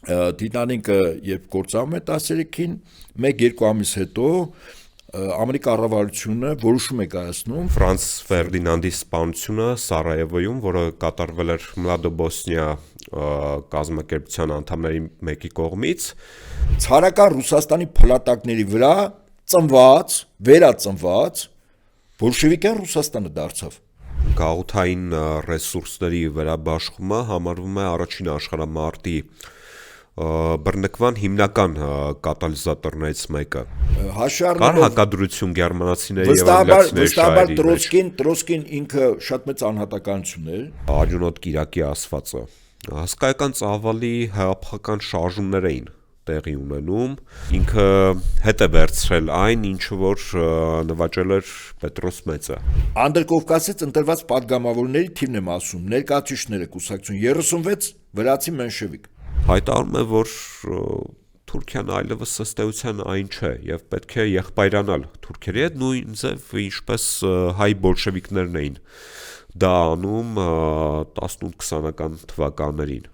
Տիտանիկը երբ կործանում է 13-ին, 1-2 ամիս հետո ԱՄՆ կառավարությունը որոշում է կայացնում Ֆրանց Ֆերդինանդի սպանությունը Սարայևոյում, որը կատարվել էր Մլադոբոսնիա կազմակերպության անդամների մեկի կողմից, ցարական Ռուսաստանի փլատակների վրա ծնված, վերածնված բոլշևիկյան Ռուսաստանը դարձավ։ Գաղութային ռեսուրսների վերաբաշխումը համարվում է առաջին աշխարհամարտի բռնկման հիմնական կատալիզատորներից մեկը։ Կար հակադրություն գերմանացիների եւ անգլիացիների շահերի մեջ։ Տրոցկին ինքը շատ մեծ անհատականություն էր։ Արյունոտ Կիրակի ասվածը։ Հսկայական ծավալի հեղափոխական շարժումներ էին տեղի ունենում, ինքը հետ է վերցրել այն, ինչը որ նվաճել էր Պետրոս Մեծը։ Անդրկովկասից ընտրված падգամավորների թիվն եմ ասում, ներկայացուցիչները կուսակցություն 36 վրացի մենշևիկ։ Հայտարարում է, որ Թուրքիան այլևս ըստ էության այն չէ եւ պետք է եղբայրանալ թուրքերի հետ, նույն ձև ինչպես հայ բոլշևիկներն էին դա անում 18-20-ական թվականներին։